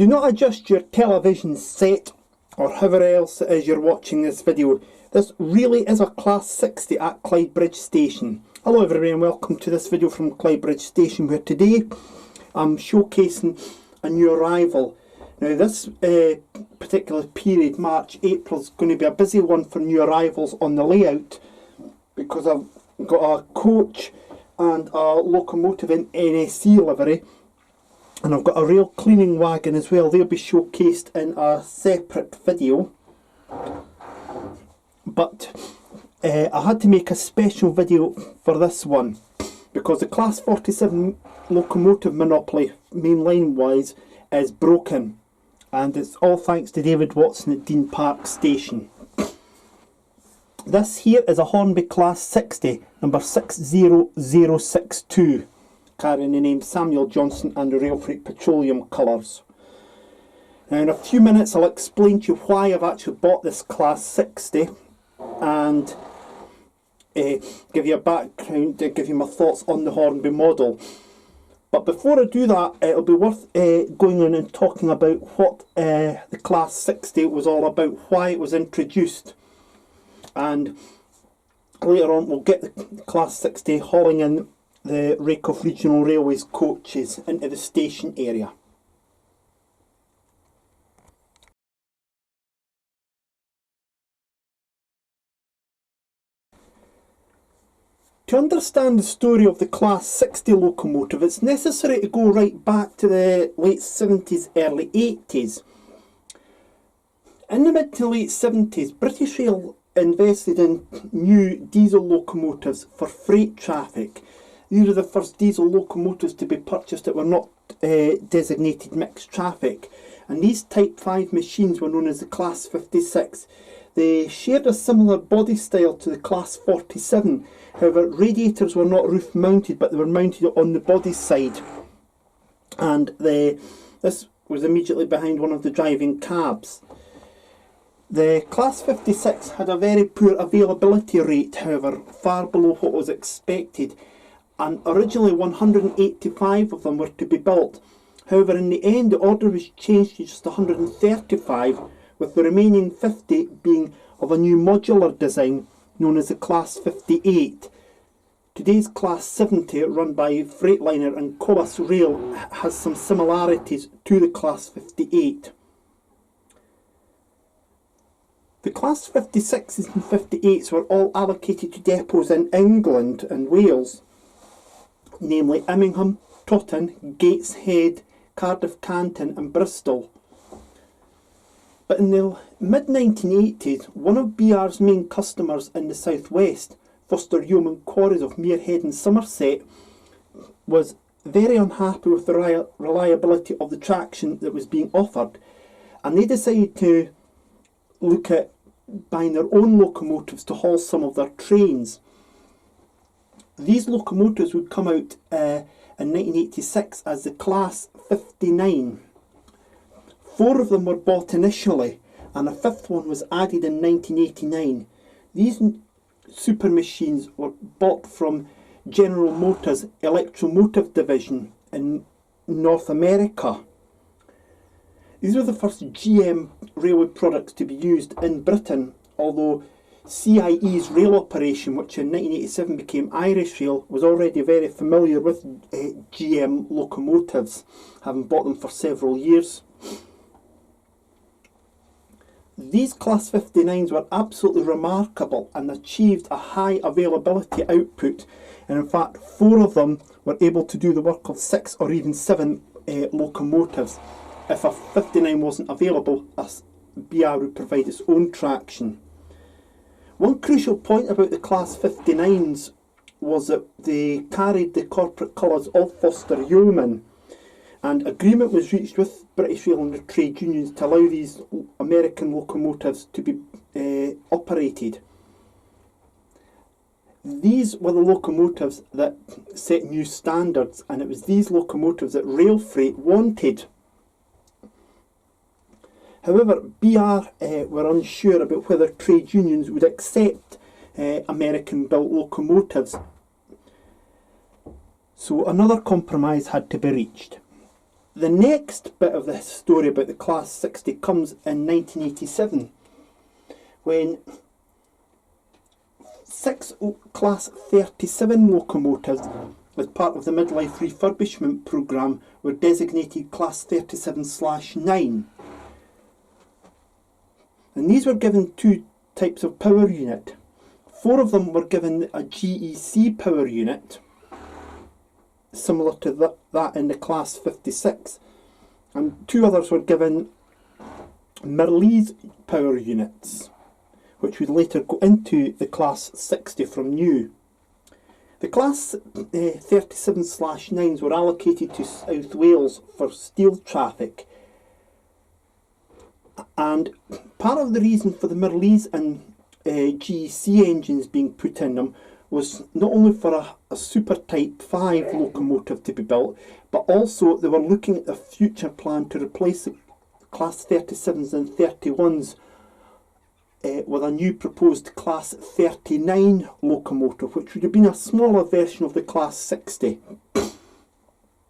Do not adjust your television set or however else it is you're watching this video. This really is a Class 60 at Clydebridge Station. Hello everyone and welcome to this video from Clydebridge Station, where today I'm showcasing a new arrival. Now this particular period, March, April, is going to be a busy one for new arrivals on the layout, because I've got a coach and a locomotive in NSE livery, and I've got a rail cleaning wagon as well. They'll be showcased in a separate video, but I had to make a special video for this one because the Class 47 locomotive monopoly, mainline wise, is broken, and it's all thanks to David Watson at Dean Park Station. This here is a Hornby Class 60, number 60062, carrying the name Samuel Johnson and the Railfreight Petroleum colours. Now in a few minutes I'll explain to you why I've actually bought this Class 60 and give you a background, give you my thoughts on the Hornby model. But before I do that, it'll be worth going on and talking about what the Class 60 was all about, why it was introduced. And later on we'll get the Class 60 hauling in the Railcoff Regional Railways coaches into the station area. To understand the story of the Class 60 locomotive, it's necessary to go right back to the late 70s, early 80s. In the mid to late 70s, British Rail invested in new diesel locomotives for freight traffic. These were the first diesel locomotives to be purchased that were not designated mixed traffic, and these Type 5 machines were known as the Class 56. They shared a similar body style to the Class 47, however radiators were not roof mounted but they were mounted on the body side, and this was immediately behind one of the driving cabs. The Class 56 had a very poor availability rate, however, far below what was expected, and originally 185 of them were to be built. However, in the end the order was changed to just 135, with the remaining 50 being of a new modular design known as the Class 58. Today's Class 70, run by Freightliner and Colas Rail, has some similarities to the Class 58. The Class 56s and 58s were all allocated to depots in England and Wales, namely Immingham, Totton, Gateshead, Cardiff Canton and Bristol. But in the mid-1980s, one of BR's main customers in the southwest, Foster Yeoman Quarries of Muirhead in Somerset, was very unhappy with the reliability of the traction that was being offered, and they decided to look at buying their own locomotives to haul some of their trains. These locomotives would come out in 1986 as the Class 59. 4 of them were bought initially, and a 5th one was added in 1989. These super machines were bought from General Motors' Electromotive division in North America. These were the first GM railway products to be used in Britain, although CIE's rail operation, which in 1987 became Irish Rail, was already very familiar with GM locomotives, having bought them for several years. These Class 59s were absolutely remarkable and achieved a high availability output, and in fact 4 of them were able to do the work of 6 or even 7 locomotives. If a 59 wasn't available, BR would provide its own traction. One crucial point about the Class 59s was that they carried the corporate colours of Foster Yeoman, and agreement was reached with British Rail and the trade unions to allow these American locomotives to be operated. These were the locomotives that set new standards, and it was these locomotives that Railfreight wanted. However, BR were unsure about whether trade unions would accept American-built locomotives, so another compromise had to be reached. The next bit of this story about the Class 60 comes in 1987, when 6 Class 37 locomotives, as part of the midlife refurbishment programme, were designated Class 37/9. And these were given 2 types of power unit. 4 of them were given a GEC power unit, similar to that in the Class 56, and 2 others were given Mirrlees power units, which would later go into the Class 60 from new. The Class 37/9s were allocated to South Wales for steel traffic, and part of the reason for the Mirrlees and GEC engines being put in them was not only for a Super Type 5 locomotive to be built, but also they were looking at the future plan to replace the Class 37s and 31s with a new proposed Class 39 locomotive, which would have been a smaller version of the Class 60.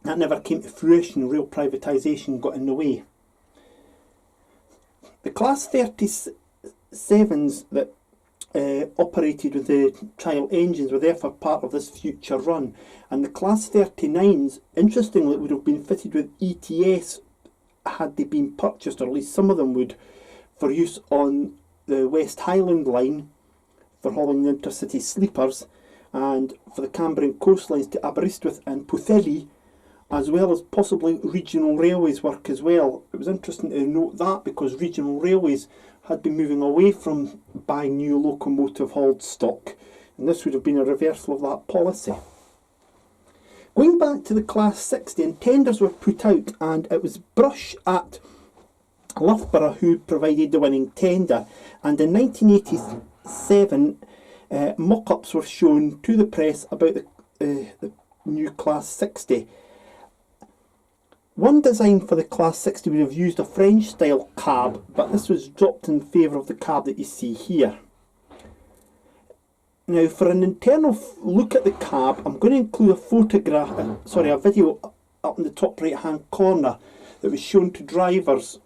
That never came to fruition. Rail privatisation got in the way. The Class 37s that operated with the trial engines were therefore part of this future run, and the Class 39s, interestingly, would have been fitted with ETS had they been purchased, or at least some of them would, for use on the West Highland line for hauling intercity sleepers, and for the Cambrian coastlines to Aberystwyth and Pwllheli, as well as possibly regional railways work as well. It was interesting to note that, because regional railways had been moving away from buying new locomotive hauled stock, and this would have been a reversal of that policy. Going back to the Class 60, and tenders were put out, and it was Brush at Loughborough who provided the winning tender, and in 1987 mock-ups were shown to the press about the new Class 60. One design for the Class 60 would have used a French style cab, but this was dropped in favour of the cab that you see here. Now, for an internal look at the cab, I'm going to include a video up in the top right hand corner that was shown to drivers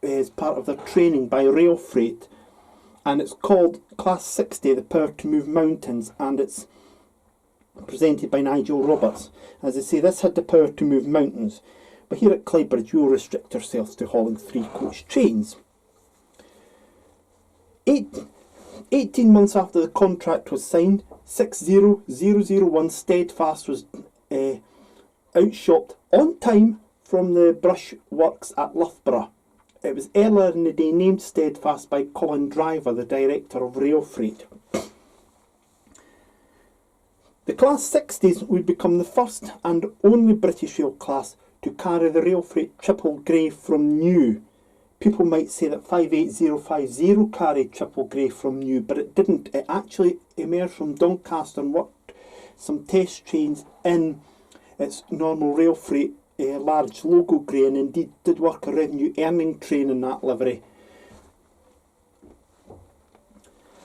as part of their training by Railfreight, and it's called Class 60, the Power to Move Mountains, and it's presented by Nigel Roberts. As I say, this had the power to move mountains, but here at Clydebridge we will restrict ourselves to hauling 3-coach trains. 18 months after the contract was signed, 60001 Steadfast was outshopped on time from the brush works at Loughborough. It was earlier in the day named Steadfast by Colin Driver, the director of Railfreight. The Class 60s would become the first and only British rail class to carry the Railfreight triple grey from new. People might say that 58050 carried triple grey from new, but it didn't. It actually emerged from Doncaster and worked some test trains in its normal Railfreight large logo grey, and indeed did work a revenue earning train in that livery.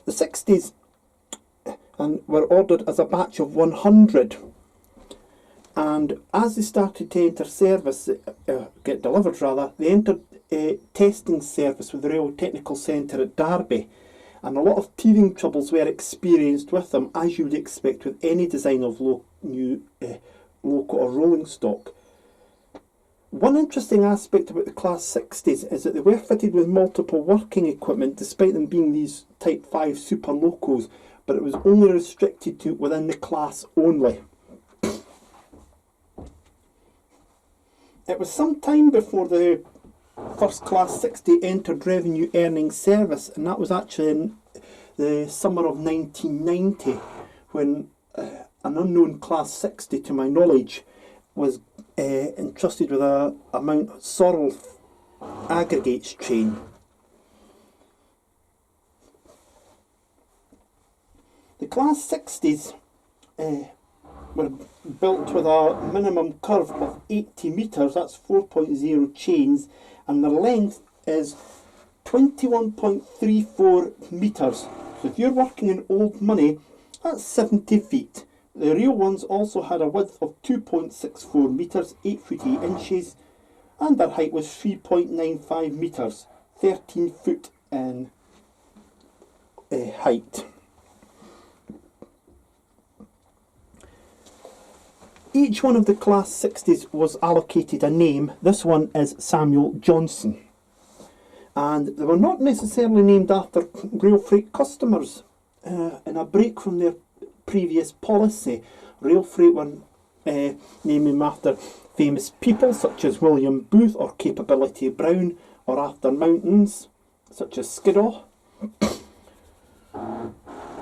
The 60s were ordered as a batch of 100, and as they started to enter service, get delivered rather, they entered testing service with the Rail Technical Centre at Derby, and a lot of teething troubles were experienced with them, as you would expect with any design of new loco or rolling stock. One interesting aspect about the Class 60s is that they were fitted with multiple working equipment, despite them being these Type 5 super locos, but it was only restricted to within the class only. It was some time before the first Class 60 entered revenue earning service, and that was actually in the summer of 1990, when an unknown Class 60, to my knowledge, was entrusted with a Mount Sorrel aggregates train. The Class 60s were built with a minimum curve of 80 metres, that's 4.0 chains, and the length is 21.34 metres. So if you're working in old money, that's 70 feet. The real ones also had a width of 2.64 metres, 8 foot 8 inches, and their height was 3.95 metres, 13 foot in height. Each one of the Class 60s was allocated a name. This one is Samuel Johnson. And they were not necessarily named after rail freight customers. In a break from their previous policy, rail freight were naming them after famous people such as William Booth or Capability Brown, or after mountains such as Skiddaw.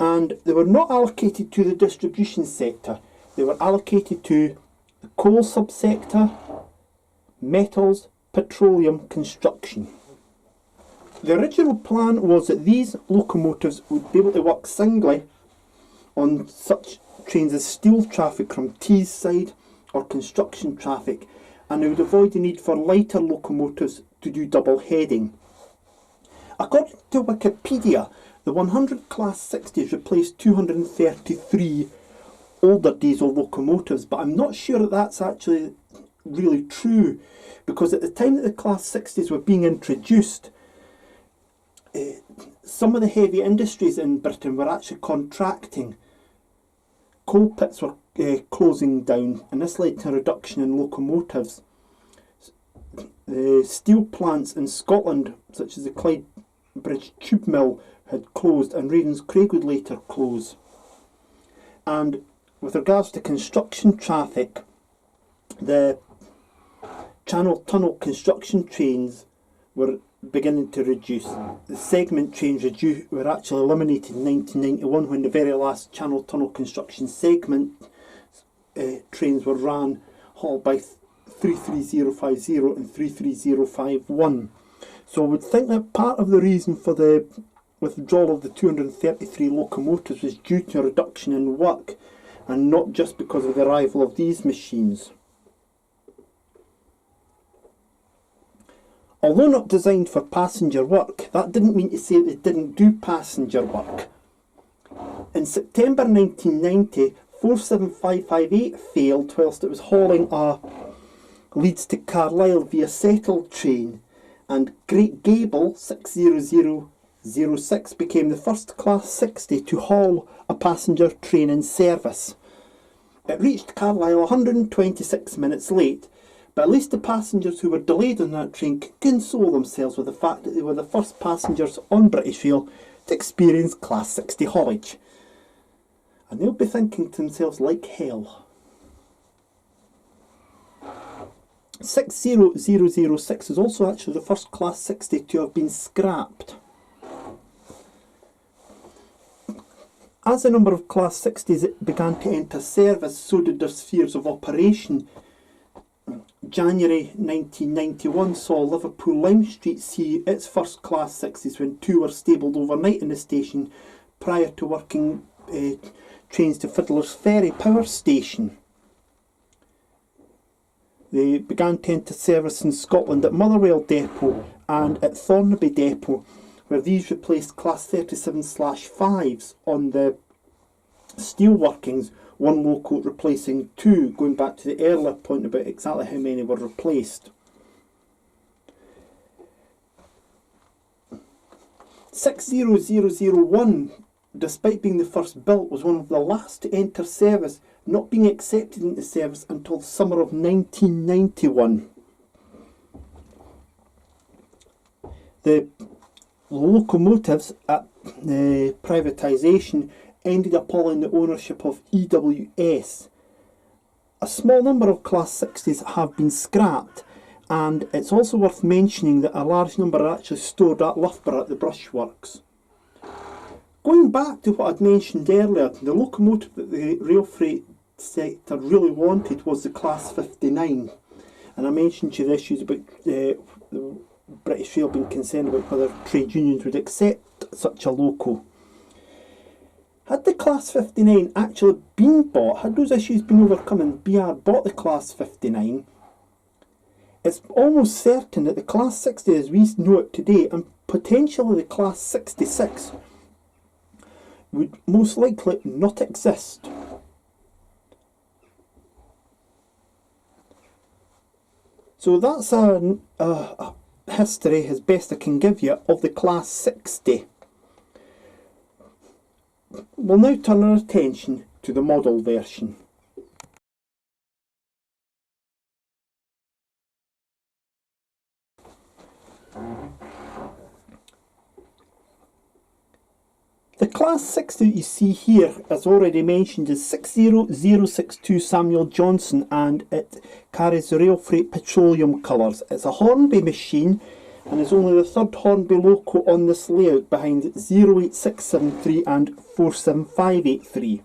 And they were not allocated to the distribution sector. They were allocated to the coal subsector, metals, petroleum, construction. The original plan was that these locomotives would be able to work singly on such trains as steel traffic from Teesside or construction traffic, and they would avoid the need for lighter locomotives to do double heading. According to Wikipedia, the 100 Class 60s replaced 233 older diesel locomotives, but I'm not sure that that's actually really true, because at the time that the Class 60s were being introduced, some of the heavy industries in Britain were actually contracting. Coal pits were closing down, and this led to a reduction in locomotives. The steel plants in Scotland, such as the Clydebridge tube mill, had closed, and Ravenscraig would later close. And with regards to construction traffic, the Channel Tunnel construction trains were beginning to reduce. The segment trains were actually eliminated in 1991 when the very last Channel Tunnel construction segment trains were ran, hauled by 33050 and 33051. So I would think that part of the reason for the withdrawal of the 233 locomotives was due to a reduction in work, and not just because of the arrival of these machines. Although not designed for passenger work, that didn't mean to say they didn't do passenger work. In September 1990, 47558 failed whilst it was hauling a Leeds to Carlisle via Settle train, and Great Gable 60006 became the first Class 60 to haul a passenger train in service. It reached Carlisle 126 minutes late, but at least the passengers who were delayed on that train could console themselves with the fact that they were the first passengers on British Rail to experience Class 60 haulage. And they'll be thinking to themselves, like hell. 60006 is also actually the first Class 60 to have been scrapped. As the number of Class 60s began to enter service, so did their spheres of operation. January 1991 saw Liverpool Lime Street see its first Class 60s when two were stabled overnight in the station prior to working trains to Fiddler's Ferry Power Station. They began to enter service in Scotland at Motherwell Depot and at Hornby Depot, where these replaced Class 37/5s on the steel workings, one loco replacing two, going back to the earlier point about exactly how many were replaced. 60001, despite being the first built, was one of the last to enter service, not being accepted into service until the summer of 1991. The locomotives at privatisation ended up all in the ownership of EWS. A small number of Class 60s have been scrapped, and it's also worth mentioning that a large number are actually stored at Loughborough at the brushworks. Going back to what I'd mentioned earlier, the locomotive that the rail freight sector really wanted was the Class 59, and I mentioned to you the issues about the British Rail being concerned about whether trade unions would accept such a loco. Had the Class 59 actually been bought, had those issues been overcome and BR bought the Class 59, it's almost certain that the Class 60 as we know it today, and potentially the Class 66, would most likely not exist. So So that's a history, as best I can give you, of the Class 60. We'll now turn our attention to the model version. The Class 60 that you see here, as already mentioned, is 60062 Samuel Johnson, and it carries the Railfreight Petroleum colours. It's a Hornby machine and is only the third Hornby loco on this layout, behind 08673 and 47583.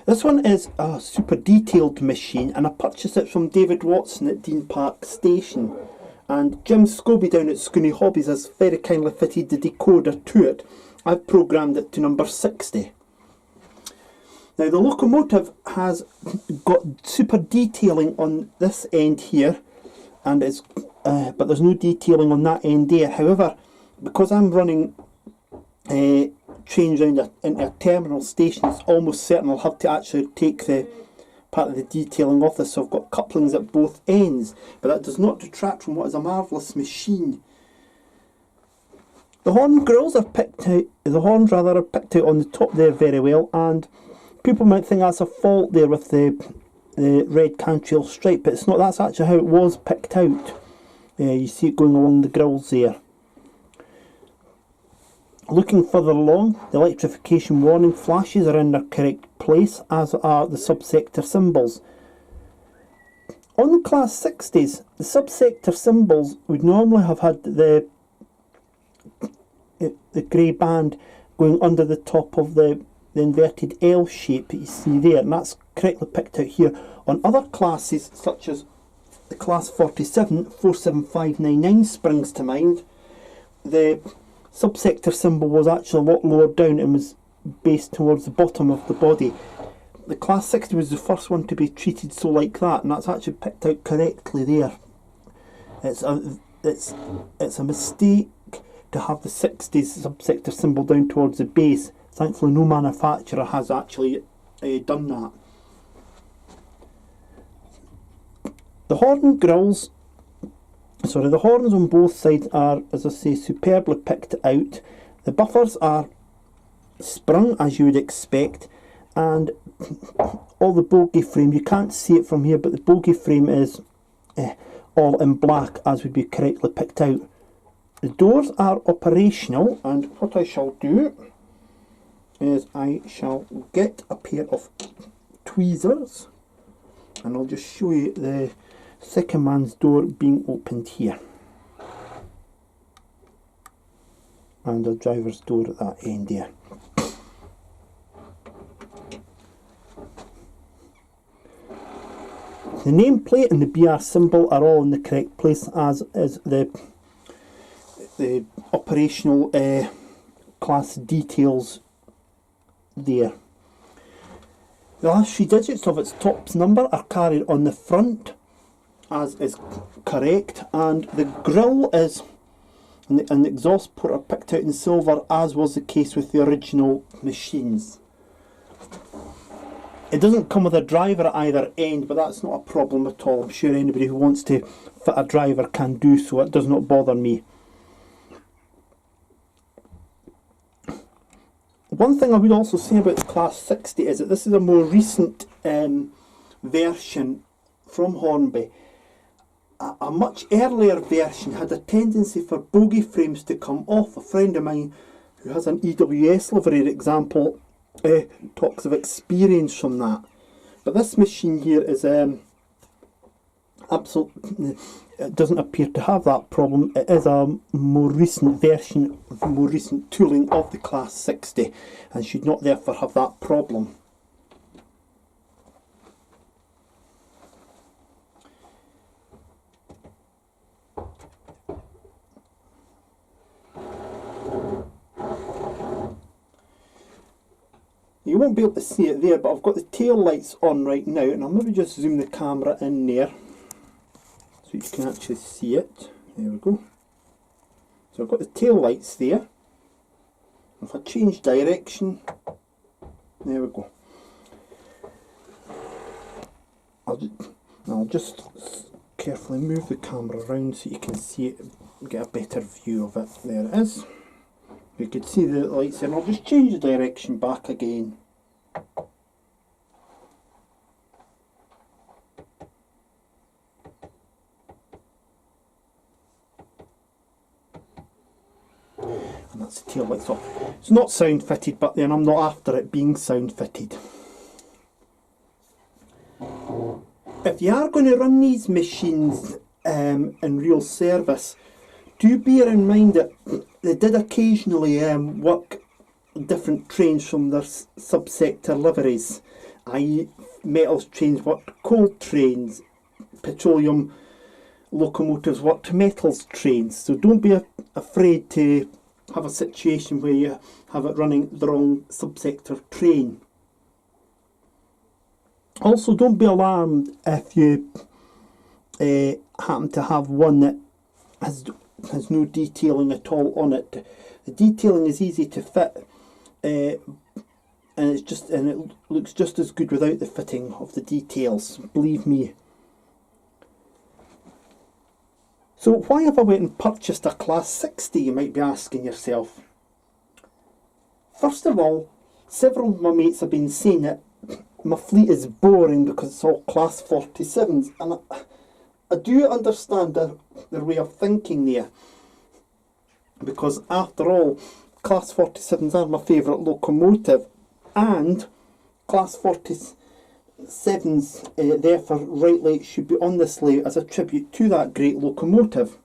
This one is a super detailed machine, and I purchased it from David Watson at Dean Park Station, and Jim Scobie down at Scooney Hobbies has very kindly fitted the decoder to it. I've programmed it to number 60. Now the locomotive has got super detailing on this end here, and it's but there's no detailing on that end there. However, because I'm running trains round into a terminal station, it's almost certain I'll have to actually take the part of the detailing off this, so I've got couplings at both ends, but that does not detract from what is a marvellous machine. The horn grills are picked out, the horns rather, are picked out on the top there very well, and people might think that's a fault there with the red cantrail stripe, but it's not. That's actually how it was picked out. You see it going along the grills there. Looking further along, the electrification warning flashes are in their correct place, as are the subsector symbols. On the Class 60s, the subsector symbols would normally have had the grey band going under the top of the inverted L shape that you see there, and that's correctly picked out here. On other classes, such as the Class 47, 47599 springs to mind, the subsector symbol was actually a lot lower down and was based towards the bottom of the body. The Class 60 was the first one to be treated so like that, and that's actually picked out correctly there. It's a mistake to have the 60s subsector symbol down towards the base. Thankfully no manufacturer has actually done that. The horn grills, the horns on both sides are, as I say, superbly picked out. The buffers are sprung as you would expect, and all the bogie frame, you can't see it from here, but the bogie frame is all in black as would be correctly picked out. The doors are operational, and what I shall do is I shall get a pair of tweezers, and I'll just show you the second man's door being opened here, and the driver's door at that end there. The nameplate and the BR symbol are all in the correct place, as is the operational class details there. The last 3 digits of its TOPS number are carried on the front, as is correct, and the grille is and the exhaust port are picked out in silver, as was the case with the original machines. It doesn't come with a driver at either end, but that's not a problem at all. I'm sure anybody who wants to fit a driver can do so. It does not bother me. One thing I would also say about the Class 60 is that this is a more recent version from Hornby. A much earlier version had a tendency for bogie frames to come off. A friend of mine who has an EWS livery example talks of experience from that. But this machine here is absolutely, it doesn't appear to have that problem. It is a more recent version, more recent tooling of the Class 60, and should not therefore have that problem. You won't be able to see it there, but I've got the tail lights on right now, and I'll maybe just zoom the camera in there so you can actually see it. There we go. So I've got the tail lights there. If I change direction, there we go. I'll just carefully move the camera around so you can see it, get a better view of it. There it is. You can see the lights there, and I'll just change the direction back again. And that's the tail lights off. It's not sound fitted, but then I'm not after it being sound fitted. If you are going to run these machines in real service, do bear in mind that they did occasionally work different trains from their subsector liveries, i.e. metals trains worked coal trains, petroleum locomotives worked metals trains. So don't be afraid to have a situation where you have it running the wrong subsector train. Also, don't be alarmed if you happen to have one that has no detailing at all on it. The detailing is easy to fit, and it looks just as good without the fitting of the details, believe me. So why have I went and purchased a Class 60, you might be asking yourself. First of all, several of my mates have been saying that my fleet is boring because it's all Class 47s, and I do understand their way of thinking there, because after all, Class 47s are my favourite locomotive, and Class 47s therefore rightly should be on this list as a tribute to that great locomotive.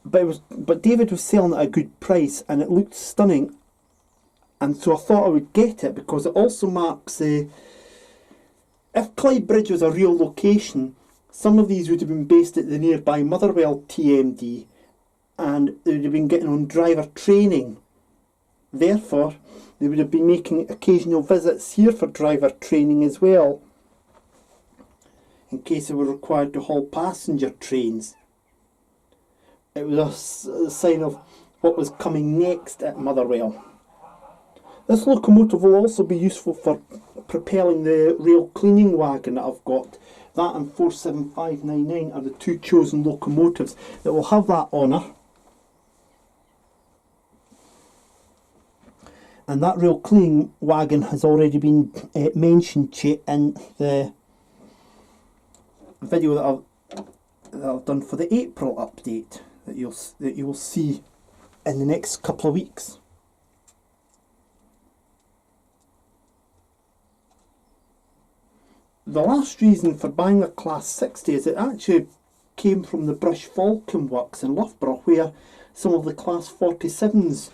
But David was selling it at a good price and it looked stunning, and so I thought I would get it because it also marks if Clydebridge was a real location, some of these would have been based at the nearby Motherwell TMD, and they would have been getting on driver training. Therefore, they would have been making occasional visits here for driver training as well, in case they were required to haul passenger trains. It was a sign of what was coming next at Motherwell. This locomotive will also be useful for propelling the rail cleaning wagon that I've got. That and 47599 are the two chosen locomotives that will have that honour. And that rail cleaning wagon has already been mentioned to you in the video that I've done for the April update that you will see in the next couple of weeks. The last reason for buying a Class 60 is it actually came from the Brush Falcon Works in Loughborough, where some of the Class 47s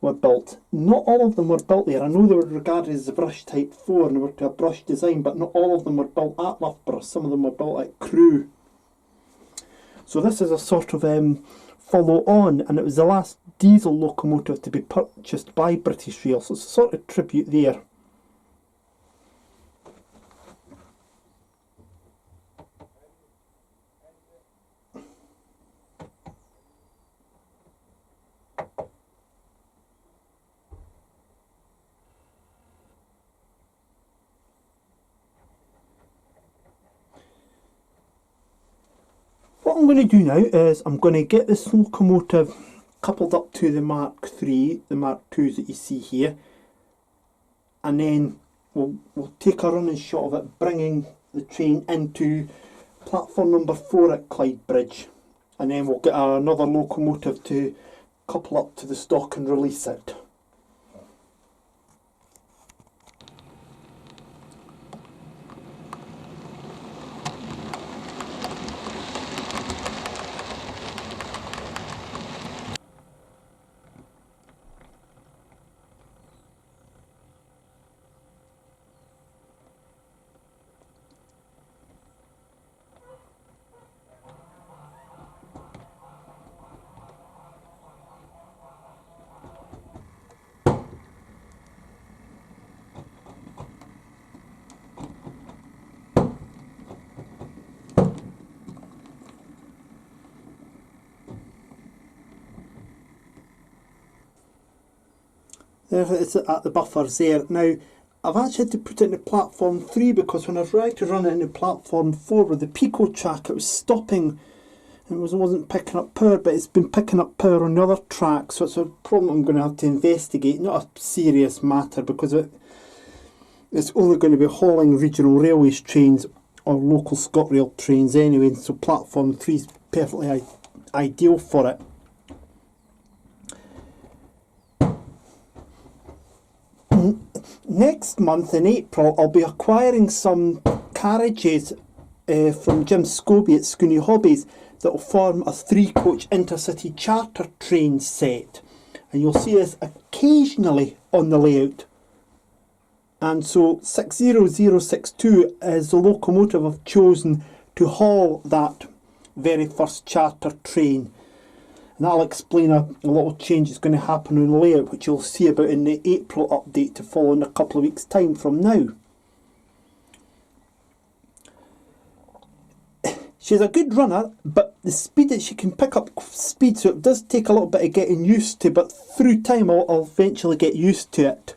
were built. Not all of them were built there. I know they were regarded as the Brush Type 4 and they were to a brush design, but not all of them were built at Loughborough. Some of them were built at Crewe. So this is a sort of follow on, and it was the last diesel locomotive to be purchased by British Rail, so it's a sort of tribute there. What I'm going to do now is I'm going to get this locomotive coupled up to the Mark III, the Mark IIs that you see here, and then we'll take a running shot of it bringing the train into platform number 4 at Clydebridge, and then we'll get another locomotive to couple up to the stock and release it. There it is at the buffers there. Now, I've actually had to put it into platform 3 because when I tried to run it into platform 4 with the Pico track, it was stopping. It wasn't picking up power, but it's been picking up power on the other track, so it's a problem I'm going to have to investigate. Not a serious matter because it's only going to be hauling regional railways trains or local ScotRail trains anyway, so platform 3 is perfectly ideal for it. Next month in April, I'll be acquiring some carriages from Jim Scobie at Scooney Hobbies that will form a 3-coach intercity charter train set, and you'll see this occasionally on the layout. And so 60062 is the locomotive I've chosen to haul that very first charter train. And that'll explain a little change that's going to happen in the layout, which you'll see about in the April update to follow in a couple of weeks' time from now. She's a good runner, but the speed that she can pick up speed, so it does take a little bit of getting used to, but through time I'll eventually get used to it.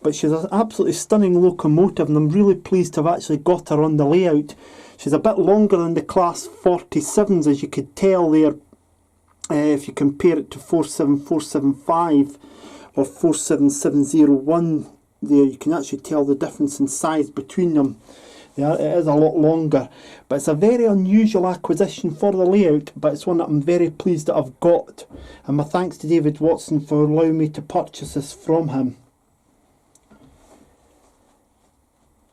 But she's an absolutely stunning locomotive, and I'm really pleased to have actually got her on the layout. She's a bit longer than the Class 47s, as you could tell there. If you compare it to 47475 or 47701 there, you can actually tell the difference in size between them. Yeah, it is a lot longer, but it's a very unusual acquisition for the layout, but it's one that I'm very pleased that I've got, and my thanks to David Watson for allowing me to purchase this from him.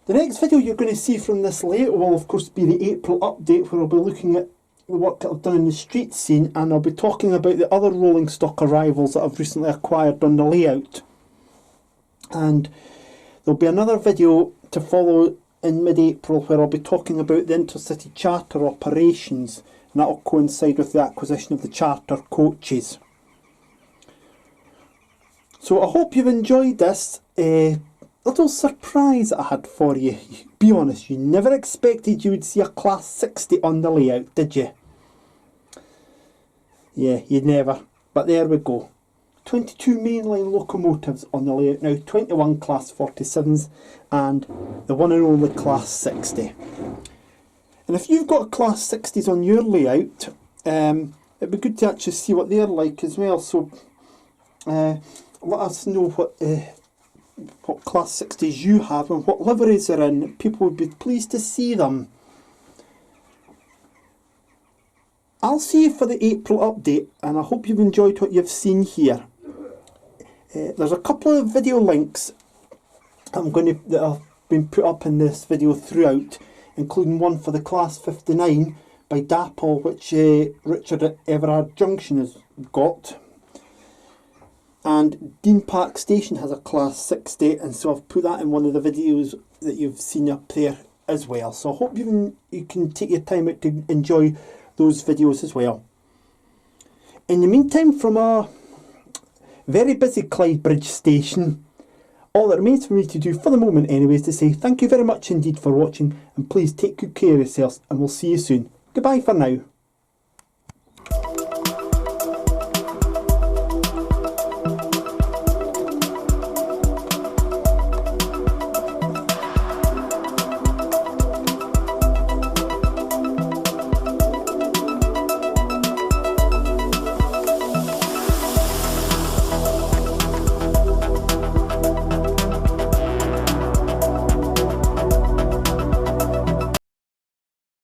The next video you're going to see from this layout will of course be the April update, where I'll be looking at the work that I've done in the street scene, and I'll be talking about the other rolling stock arrivals that I've recently acquired on the layout. And there'll be another video to follow in mid-April where I'll be talking about the intercity charter operations, and that'll coincide with the acquisition of the charter coaches. So I hope you've enjoyed this little surprise that I had for you. Be honest, you never expected you would see a Class 60 on the layout, did you? Yeah, you'd never. But there we go. 22 mainline locomotives on the layout now, 21 Class 47s and the one and only Class 60. And if you've got Class 60s on your layout, it'd be good to actually see what they're like as well. So let us know what Class 60s you have and what liveries are in. People would be pleased to see them. I'll see you for the April update, and I hope you've enjoyed what you've seen here. There's a couple of video links that have been put up in this video throughout, including one for the Class 59 by Dapple, which Richard at Everard Junction has got. And Dean Park Station has a Class 60, and so I've put that in one of the videos that you've seen up there as well. So I hope you can take your time out to enjoy those videos as well. In the meantime, from a very busy Clydebridge Station, all that remains for me to do for the moment anyway is to say thank you very much indeed for watching, and please take good care of yourselves, and we'll see you soon. Goodbye for now.